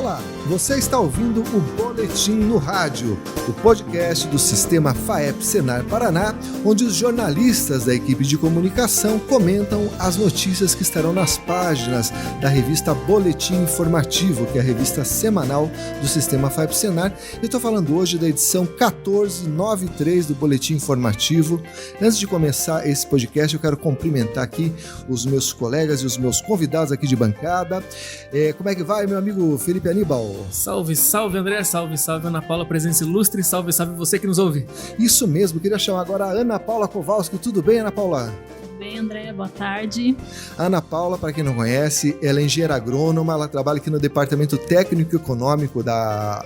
Olá, você está ouvindo o Boletim no Rádio, o podcast do Sistema FAEP Senar Paraná, onde os jornalistas da equipe de comunicação comentam as notícias que estarão nas páginas da revista Boletim Informativo, que é a revista semanal do Sistema FAEP Senar. Eu estou falando hoje da edição 1493 do Boletim Informativo. Antes de começar esse podcast, eu quero cumprimentar aqui os meus colegas e os meus convidados aqui de bancada. Como é que vai, meu amigo Felipe Aníbal? Salve, salve André, salve, salve Ana Paula, presença ilustre, salve, salve você que nos ouve. Isso mesmo, queria chamar agora a Ana Paula Kowalski. Tudo bem, Ana Paula? Bem, André, boa tarde. A Ana Paula, para quem não conhece, ela é engenheira agrônoma, ela trabalha aqui no Departamento Técnico e Econômico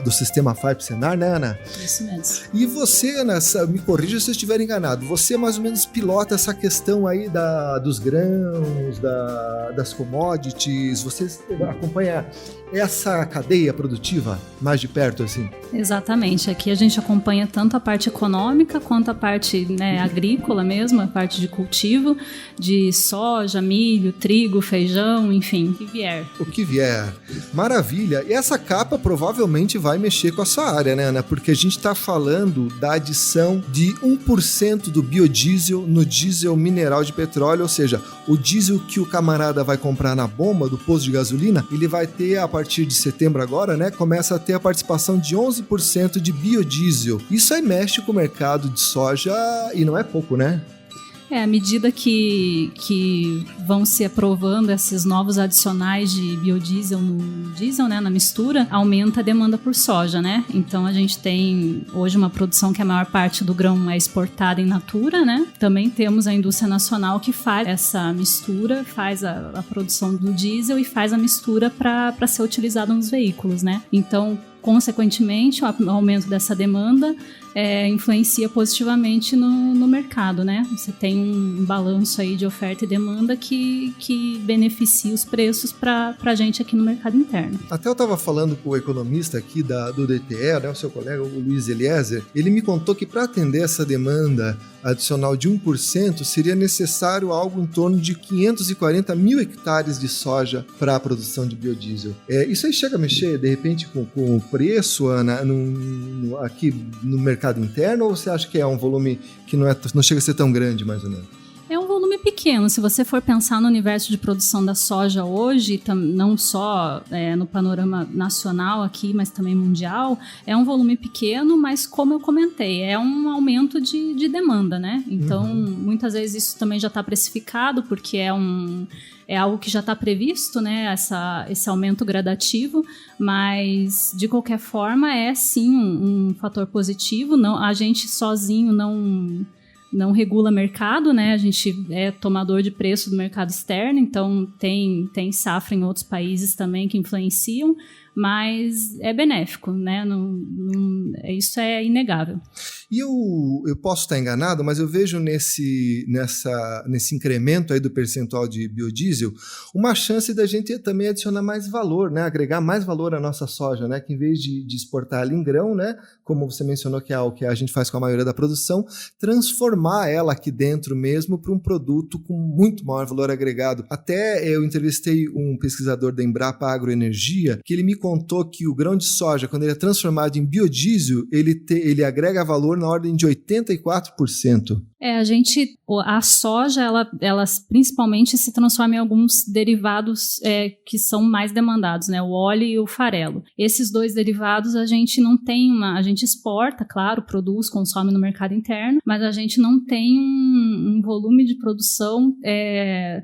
do Sistema FAEP Senar, né, Ana? Isso mesmo. E você, Ana, me corrija se eu estiver enganado, você mais ou menos pilota essa questão aí dos grãos, das commodities, você acompanha essa cadeia produtiva mais de perto, assim? Exatamente, aqui a gente acompanha tanto a parte econômica quanto a parte agrícola mesmo, a parte de cultivo, de soja, milho, trigo, feijão, enfim, o que vier. O que vier. Maravilha. E essa capa provavelmente vai mexer com a sua área, né, Ana? Porque a gente está falando da adição de 1% do biodiesel no diesel mineral de petróleo, ou seja, o diesel que o camarada vai comprar na bomba do posto de gasolina, ele vai ter, a partir de setembro agora, né, começa a ter a participação de 11% de biodiesel. Isso aí mexe com o mercado de soja e não é pouco, né? À medida que vão se aprovando esses novos adicionais de biodiesel no diesel, né, na mistura, aumenta a demanda por soja, né? Então a gente tem hoje uma produção que a maior parte do grão é exportada in natura, né? Também temos a indústria nacional que faz essa mistura, faz a produção do diesel e faz a mistura para ser utilizada nos veículos, né? Então, consequentemente, o aumento dessa demanda influencia positivamente no mercado, né? Você tem um balanço aí de oferta e demanda que beneficia os preços para a gente aqui no mercado interno. Até eu estava falando com o economista aqui do DTE, né, o seu colega, o Luiz Eliezer, ele me contou que para atender essa demanda adicional de 1%, seria necessário algo em torno de 540 mil hectares de soja para a produção de biodiesel. Isso aí chega a mexer, de repente, com o preço, Ana, aqui no mercado interno, ou você acha que é um volume que não chega a ser tão grande, mais ou menos? É um volume pequeno. Se você for pensar no universo de produção da soja hoje, não só no panorama nacional aqui, mas também mundial, é um volume pequeno, mas como eu comentei, é um aumento de demanda, né? Então, muitas vezes isso também já está precificado, porque é algo que já está previsto, né, esse aumento gradativo, mas de qualquer forma é sim um fator positivo. Não, a gente sozinho não regula mercado, né? A gente é tomador de preço do mercado externo, então tem safra em outros países também que influenciam, mas é benéfico, né? Isso é inegável. E eu posso estar enganado, mas eu vejo nesse incremento aí do percentual de biodiesel uma chance da gente também adicionar mais valor, né? Agregar mais valor à nossa soja, né? Que em vez de exportar ela em grão, né? Como você mencionou que é o que a gente faz com a maioria da produção, transformar ela aqui dentro mesmo para um produto com muito maior valor agregado. Até eu entrevistei um pesquisador da Embrapa Agroenergia, que ele me contou que o grão de soja, quando ele é transformado em biodiesel, ele agrega valor na ordem de 84%. A soja, ela principalmente se transforma em alguns derivados que são mais demandados, né? O óleo e o farelo. Esses dois derivados a gente não tem a gente exporta, claro, produz, consome no mercado interno, mas a gente não tem um volume de produção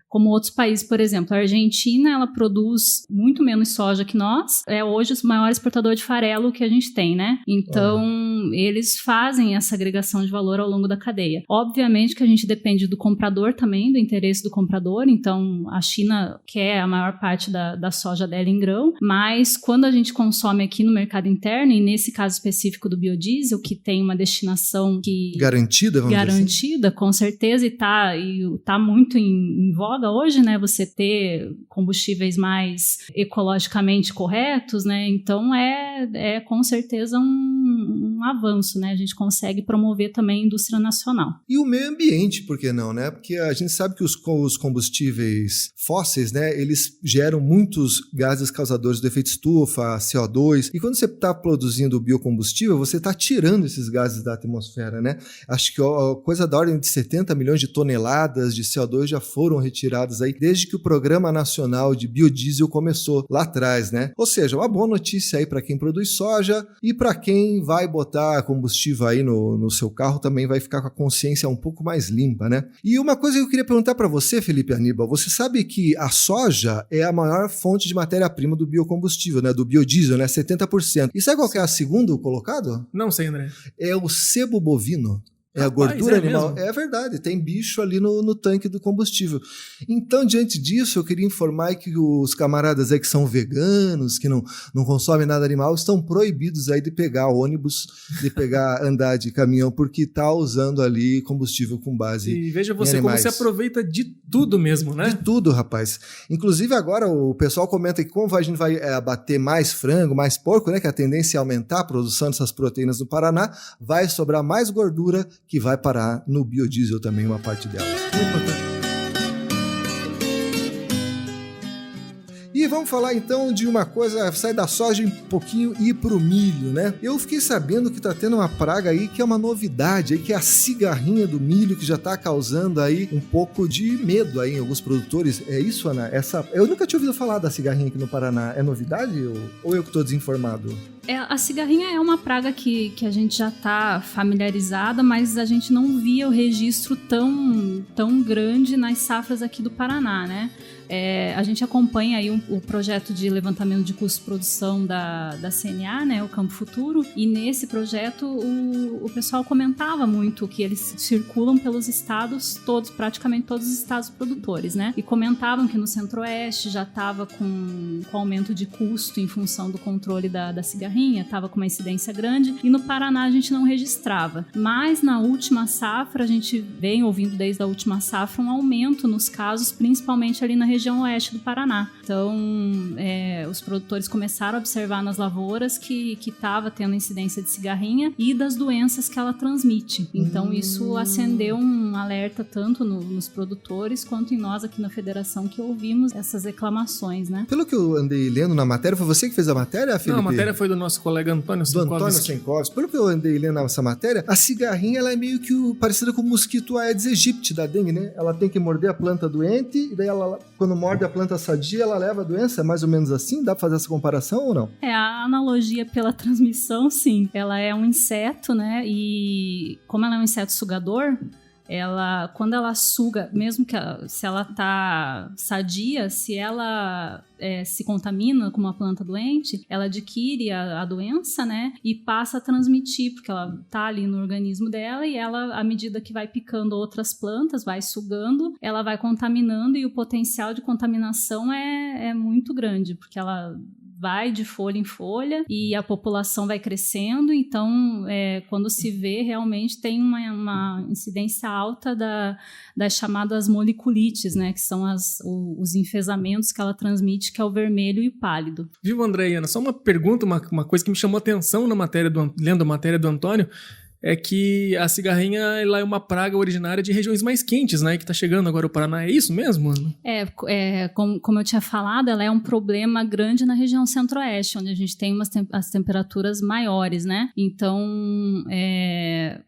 como outros países. Por exemplo, a Argentina, ela produz muito menos soja que nós, é hoje o maior exportador de farelo que a gente tem, né? Então, eles fazem essa agregação de valor ao longo da cadeia. Obviamente que a gente depende do comprador também, do interesse do comprador, então a China quer a maior parte da soja dela em grão, mas quando a gente consome aqui no mercado interno, e nesse caso específico do biodiesel, que tem uma destinação garantida, vamos dizer assim. Com certeza, e tá muito em voga hoje, né, você ter combustíveis mais ecologicamente corretos, né, então é com certeza um um avanço, né? A gente consegue promover também a indústria nacional. E o meio ambiente, por que não, né? Porque a gente sabe que os combustíveis fósseis, né, eles geram muitos gases causadores do efeito estufa, CO2, e quando você está produzindo biocombustível, você está tirando esses gases da atmosfera, né? Acho que coisa da ordem de 70 milhões de toneladas de CO2 já foram retiradas aí, desde que o Programa Nacional de Biodiesel começou lá atrás, né? Ou seja, uma boa notícia aí para quem produz soja e para quem vai botar combustível aí no seu carro também vai ficar com a consciência um pouco mais limpa, né? E uma coisa que eu queria perguntar para você, Felipe Aníbal, você sabe que a soja é a maior fonte de matéria-prima do biocombustível, né? Do biodiesel, né? 70%. E sabe qual que é o segundo colocado? Não sei, André. É o sebo bovino. É a Rapaz, gordura animal. mesmo? É verdade, tem bicho ali no tanque do combustível. Então, diante disso, eu queria informar que os camaradas aí que são veganos, que não consomem nada animal, estão proibidos aí de pegar ônibus, de andar de caminhão, porque está usando ali combustível com base E veja em você como animais. se aproveita de tudo mesmo, né? De tudo, rapaz. Inclusive agora o pessoal comenta que como a gente vai abater mais frango, mais porco, né, que a tendência é aumentar a produção dessas proteínas no Paraná, vai sobrar mais gordura que vai parar no biodiesel também, uma parte dela. Muito importante. E vamos falar então de uma coisa, sai da soja um pouquinho e ir pro milho, né? Eu fiquei sabendo que tá tendo uma praga aí que é uma novidade, aí, que é a cigarrinha do milho, que já tá causando aí um pouco de medo aí em alguns produtores. É isso, Ana? Eu nunca tinha ouvido falar da cigarrinha aqui no Paraná. É novidade ou eu que tô desinformado? A cigarrinha é uma praga que a gente já está familiarizada, mas a gente não via o registro tão grande nas safras aqui do Paraná, né? A gente acompanha aí o projeto de levantamento de custo de produção da CNA, né, o Campo Futuro, e nesse projeto o pessoal comentava muito que eles circulam pelos estados todos, praticamente todos os estados produtores, né? E comentavam que no Centro-Oeste já estava com aumento de custo em função do controle da cigarrinha, estava com uma incidência grande, e no Paraná a gente não registrava. Mas na última safra, a gente vem ouvindo desde a última safra um aumento nos casos, principalmente ali na região oeste do Paraná. Então, os produtores começaram a observar nas lavouras que estava tendo incidência de cigarrinha e das doenças que ela transmite. Então, isso acendeu um alerta tanto nos produtores quanto em nós aqui na federação que ouvimos essas reclamações, né? Pelo que eu andei lendo na matéria, foi você que fez a matéria, Felipe? Não, a matéria foi do nosso colega Antônio Senkovski. Pelo que eu andei lendo nessa matéria, a cigarrinha ela é meio que parecida com o mosquito Aedes aegypti da dengue, né? Ela tem que morder a planta doente e daí ela, quando morde a planta sadia, ela leva a doença, é mais ou menos assim? Dá pra fazer essa comparação ou não? A analogia pela transmissão, sim. Ela é um inseto, né? E como ela é um inseto sugador, quando ela suga, mesmo que se ela tá sadia, se ela se contamina com uma planta doente, ela adquire a doença, né, e passa a transmitir, porque ela tá ali no organismo dela e ela, à medida que vai picando outras plantas, vai sugando, ela vai contaminando e o potencial de contaminação é muito grande, porque ela vai de folha em folha e a população vai crescendo, então quando se vê, realmente tem uma incidência alta das chamadas moliculites, né, que são os enfesamentos que ela transmite, que é o vermelho e o pálido. Viu, André e Ana? Só uma pergunta, uma coisa que me chamou a atenção lendo a matéria do Antônio, é que a cigarrinha ela é uma praga originária de regiões mais quentes, né? Que tá chegando agora o Paraná. É isso mesmo, Ana? Como eu tinha falado, ela é um problema grande na região centro-oeste, onde a gente tem as temperaturas maiores, né? Então,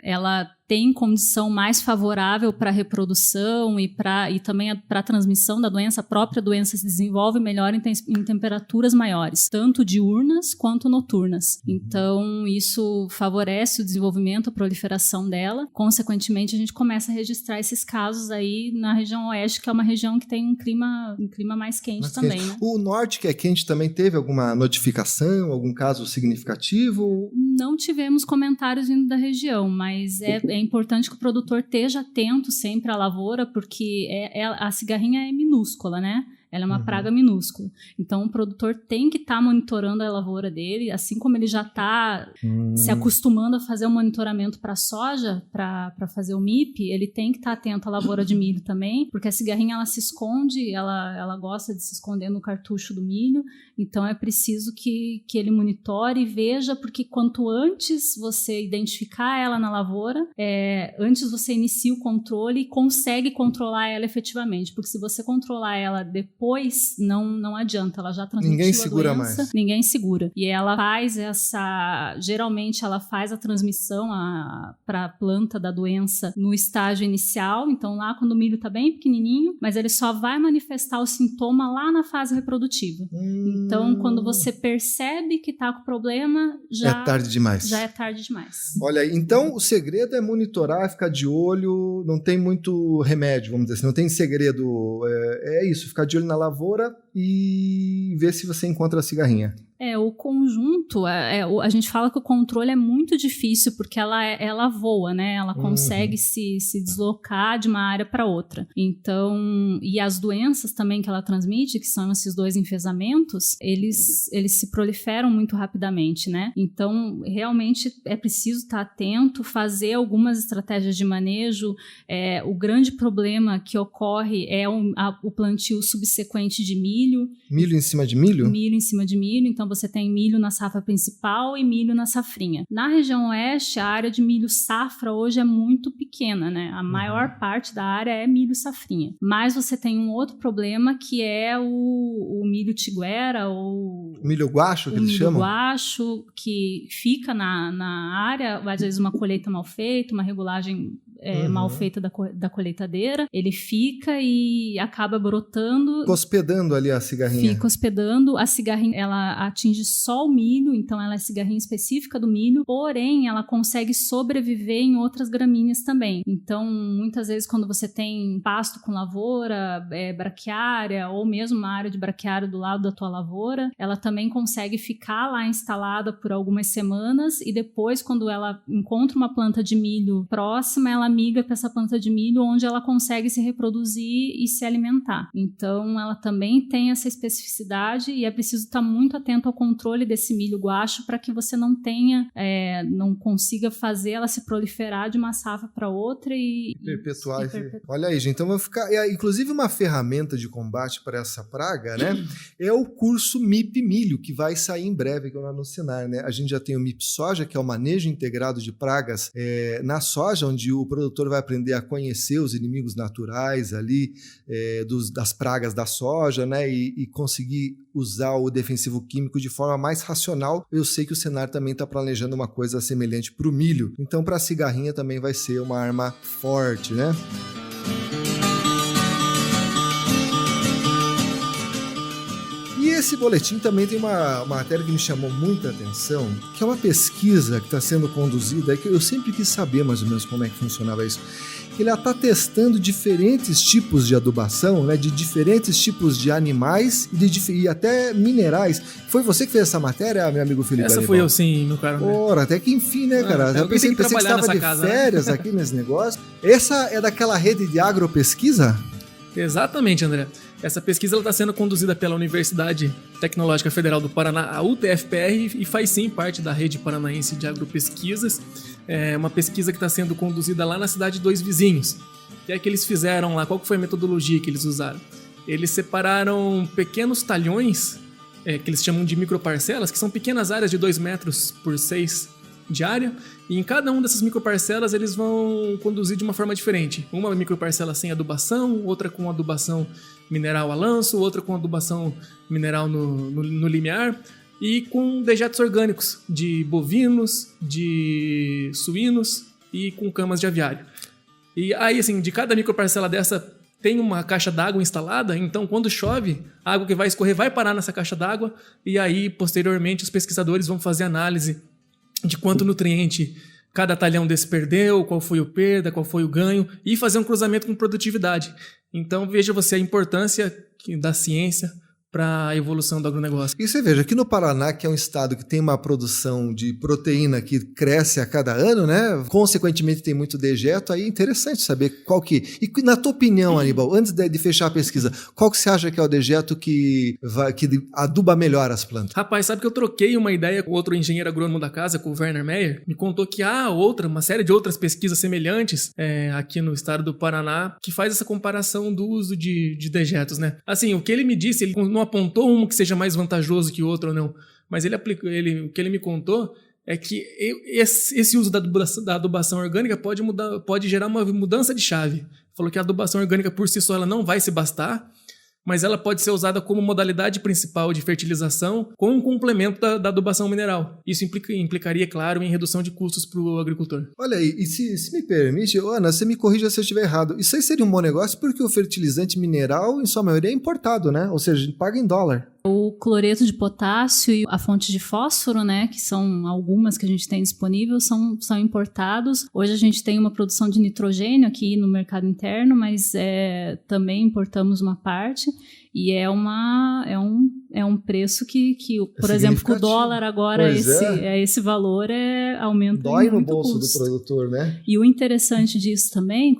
ela tem condição mais favorável para a reprodução e também para a transmissão da doença. A própria doença se desenvolve melhor em temperaturas maiores, tanto diurnas quanto noturnas. Então, isso favorece o desenvolvimento, a proliferação dela. Consequentemente, a gente começa a registrar esses casos aí na região oeste, que é uma região que tem um clima mais quente também. Né? O norte, que é quente, também teve alguma notificação, algum caso significativo? Não tivemos comentários vindo da região, mas é importante que o produtor esteja atento sempre à lavoura, porque a cigarrinha é minúscula, né? Ela é uma praga minúscula. Então, o produtor tem que estar monitorando a lavoura dele, assim como ele já está se acostumando a fazer o monitoramento para a soja, para fazer o MIP, ele tem que estar atento à lavoura de milho também, porque a cigarrinha ela se esconde, ela gosta de se esconder no cartucho do milho, então é preciso que ele monitore e veja, porque quanto antes você identificar ela na lavoura, antes você inicia o controle e consegue controlar ela efetivamente, porque se você controlar ela depois, não adianta, ela já transmitiu Ninguém segura doença, mais. Ninguém segura. E ela faz geralmente ela faz a transmissão para a planta da doença no estágio inicial, então lá quando o milho está bem pequenininho, mas ele só vai manifestar o sintoma lá na fase reprodutiva. Então, quando você percebe que está com problema, já é tarde demais. Já é tarde demais. Olha aí, então o segredo é monitorar, ficar de olho, não tem muito remédio, vamos dizer assim, não tem segredo, é isso, ficar de olho na lavoura e ver se você encontra a cigarrinha. O conjunto, a gente fala que o controle é muito difícil porque ela voa, né? Ela consegue se deslocar de uma área para outra. Então, e as doenças também que ela transmite, que são esses 2 enfesamentos, eles se proliferam muito rapidamente, né? Então, realmente é preciso estar atento, fazer algumas estratégias de manejo. O grande problema que ocorre é o plantio subsequente de milho. Milho em cima de milho? Milho em cima de milho, então você tem milho na safra principal e milho na safrinha. Na região oeste, a área de milho safra hoje é muito pequena, né? A maior parte da área é milho safrinha. Mas você tem um outro problema que é o milho tiguera ou... O milho guacho, que eles chamam? O milho guacho, que fica na área, às vezes uma colheita mal feita, uma regulagem mal feita da colheitadeira, ele fica e acaba brotando. Fica hospedando ali a cigarrinha. Fica hospedando. A cigarrinha, ela atinge só o milho, então ela é cigarrinha específica do milho, porém ela consegue sobreviver em outras gramíneas também. Então, muitas vezes quando você tem pasto com lavoura, braquiária, ou mesmo uma área de braquiária do lado da tua lavoura, ela também consegue ficar lá instalada por algumas semanas e depois, quando ela encontra uma planta de milho próxima, ela migra para essa planta de milho onde ela consegue se reproduzir e se alimentar. Então, ela também tem essa especificidade e é preciso estar muito atento ao controle desse milho guacho para que você não consiga fazer ela se proliferar de uma safra para outra e perpetuar. Olha aí, gente, então vai ficar... inclusive uma ferramenta de combate para essa praga, né? É o curso MIP Milho, que vai sair em breve aqui no Senar, né? A gente já tem o MIP Soja, que é o manejo integrado de pragas na soja, onde o produtor vai aprender a conhecer os inimigos naturais ali das pragas da soja, né? E conseguir usar o defensivo químico de forma mais racional. Eu sei que o Senar também está planejando uma coisa semelhante para o milho. Então, para a cigarrinha também vai ser uma arma forte, né? E esse boletim também tem uma matéria que me chamou muita atenção, que é uma pesquisa que está sendo conduzida, que eu sempre quis saber mais ou menos como é que funcionava isso. Ele está testando diferentes tipos de adubação, né, de diferentes tipos de animais e até minerais. Foi você que fez essa matéria, meu amigo Felipe? Essa fui eu, sim, meu caro. Ora, até que enfim, né, cara? Eu pensei que estava de férias aqui nesse negócio. Essa é daquela rede de agropesquisa? Exatamente, André. Essa pesquisa está sendo conduzida pela Universidade Tecnológica Federal do Paraná, a UTFPR, e faz sim parte da rede paranaense de agropesquisas. É uma pesquisa que está sendo conduzida lá na cidade de Dois Vizinhos. O que é que eles fizeram lá? Qual foi a metodologia que eles usaram? Eles separaram pequenos talhões, que eles chamam de microparcelas, que são pequenas áreas de 2 metros por 6 de área, e em cada uma dessas microparcelas eles vão conduzir de uma forma diferente. Uma microparcela sem adubação, outra com adubação mineral a lanço, outra com adubação mineral no limiar, e com dejetos orgânicos de bovinos, de suínos e com camas de aviário. E aí, assim, de cada microparcela dessa tem uma caixa d'água instalada, então quando chove, a água que vai escorrer vai parar nessa caixa d'água, e aí, posteriormente, os pesquisadores vão fazer análise de quanto nutriente cada talhão desse perdeu, qual foi o perda, qual foi o ganho, e fazer um cruzamento com produtividade. Então, veja você a importância da ciência para a evolução do agronegócio. E você veja, aqui no Paraná, que é um estado que tem uma produção de proteína que cresce a cada ano, né? Consequentemente tem muito dejeto, aí é interessante saber qual que... E na tua opinião, Aníbal, antes de fechar a pesquisa, qual que você acha que é o dejeto que aduba melhor as plantas? Rapaz, sabe que eu troquei uma ideia com outro engenheiro agrônomo da casa, com o Werner Meyer, me contou que há uma série de outras pesquisas semelhantes aqui no estado do Paraná, que faz essa comparação do uso de dejetos, né? Assim, o que ele me disse, ele não apontou um que seja mais vantajoso que o outro ou não, mas o que ele me contou é que esse uso da adubação orgânica pode gerar uma mudança de chave. Falou que a adubação orgânica por si só ela não vai se bastar, mas ela pode ser usada como modalidade principal de fertilização com um complemento da adubação mineral. Isso implicaria, claro, em redução de custos para o agricultor. Olha aí, e se me permite, Ana, você me corrija se eu estiver errado. Isso aí seria um bom negócio porque o fertilizante mineral, em sua maioria, é importado, né? Ou seja, a gente paga em dólar. O cloreto de potássio e a fonte de fósforo, né, que são algumas que a gente tem disponível, são importados. Hoje a gente tem uma produção de nitrogênio aqui no mercado interno, mas também importamos uma parte. E é um preço que por exemplo, com o dólar agora, esse valor aumenta Dói muito no bolso custo do produtor, né? E o interessante disso também,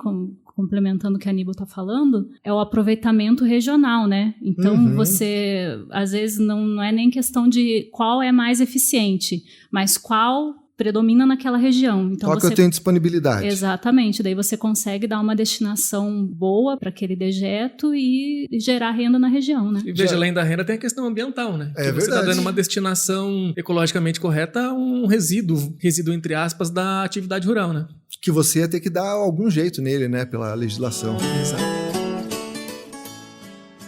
complementando o que a Aníbal está falando, é o aproveitamento regional, né? Então, você, às vezes, não é nem questão de qual é mais eficiente, mas qual predomina naquela região. Então, qual que eu tenho disponibilidade. Exatamente. Daí você consegue dar uma destinação boa para aquele dejeto e gerar renda na região, né? E veja, além da renda tem a questão ambiental, né? É verdade. Você está dando uma destinação ecologicamente correta a um resíduo entre aspas, da atividade rural, né? Que você ia ter que dar algum jeito nele, né? Pela legislação. Exato.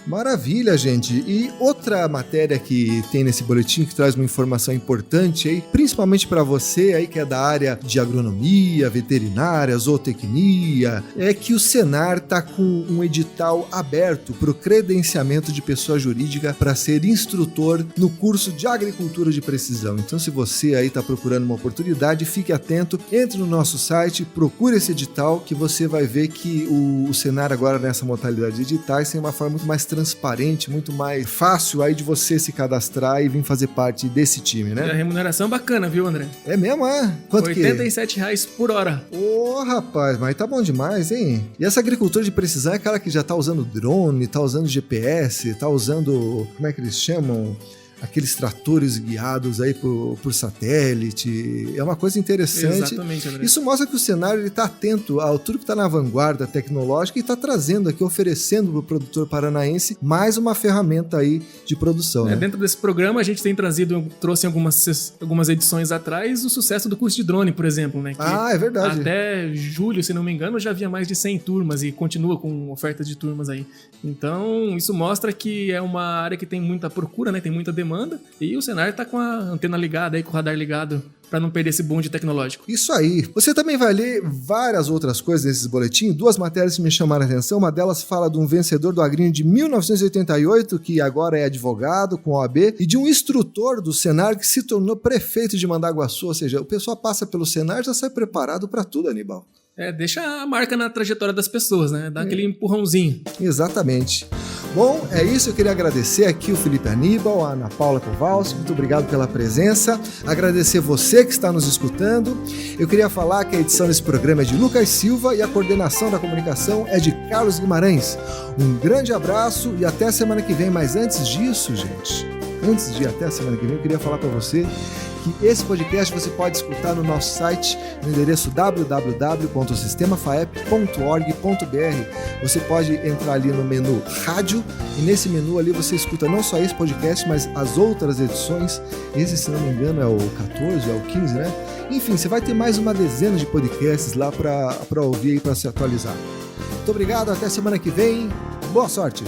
Maravilha, gente. E outra matéria que tem nesse boletim que traz uma informação importante aí, principalmente para você aí que é da área de agronomia, veterinária, zootecnia, é que o Senar está com um edital aberto para o credenciamento de pessoa jurídica para ser instrutor no curso de agricultura de precisão. Então, se você aí está procurando uma oportunidade, fique atento, entre no nosso site, procure esse edital que você vai ver que o Senar agora nessa modalidade de editais tem uma forma muito mais transparente, muito mais fácil aí de você se cadastrar e vir fazer parte desse time, né? E a remuneração é bacana, viu, André? É mesmo, é? Quanto que é? R$87 por hora. Ô, rapaz, mas tá bom demais, hein? E essa agricultura de precisão é aquela que já tá usando drone, tá usando GPS, tá usando, como é que eles chamam? Aqueles tratores guiados aí por satélite. É uma coisa interessante. Exatamente, André. Isso mostra que o cenário está atento ao tudo que está na vanguarda tecnológica e está trazendo aqui, oferecendo para o produtor paranaense mais uma ferramenta aí de produção. Né? Dentro desse programa a gente tem trouxe algumas edições atrás o sucesso do curso de drone, por exemplo. Né? Que é verdade. Até julho, se não me engano, já havia mais de 100 turmas e continua com ofertas de turmas aí. Então isso mostra que é uma área que tem muita procura, né? Tem muita demanda. E o Senar está com a antena ligada, aí, com o radar ligado, para não perder esse bonde tecnológico. Isso aí. Você também vai ler várias outras coisas nesses boletins. 2 matérias que me chamaram a atenção. Uma delas fala de um vencedor do Agrinho de 1988, que agora é advogado com OAB, e de um instrutor do Senar que se tornou prefeito de Mandaguaçu. Ou seja, o pessoal passa pelo Senar e já sai preparado para tudo, Aníbal. Deixa a marca na trajetória das pessoas, né? Dá aquele empurrãozinho. Exatamente. Bom, é isso. Eu queria agradecer aqui o Felipe Aníbal, a Ana Paula Kowalski. Muito obrigado pela presença. Agradecer você que está nos escutando. Eu queria falar que a edição desse programa é de Lucas Silva e a coordenação da comunicação é de Carlos Guimarães. Um grande abraço e até a semana que vem. Mas antes disso, gente, antes de até a semana que vem, eu queria falar para você que esse podcast você pode escutar no nosso site, no endereço www.sistemafaep.org.br. Você pode entrar ali no menu rádio e nesse menu ali você escuta não só esse podcast, mas as outras edições. Esse, se não me engano, é o 14, é o 15, né? Enfim, você vai ter mais uma dezena de podcasts lá para ouvir e para se atualizar. Muito obrigado, até semana que vem. Boa sorte!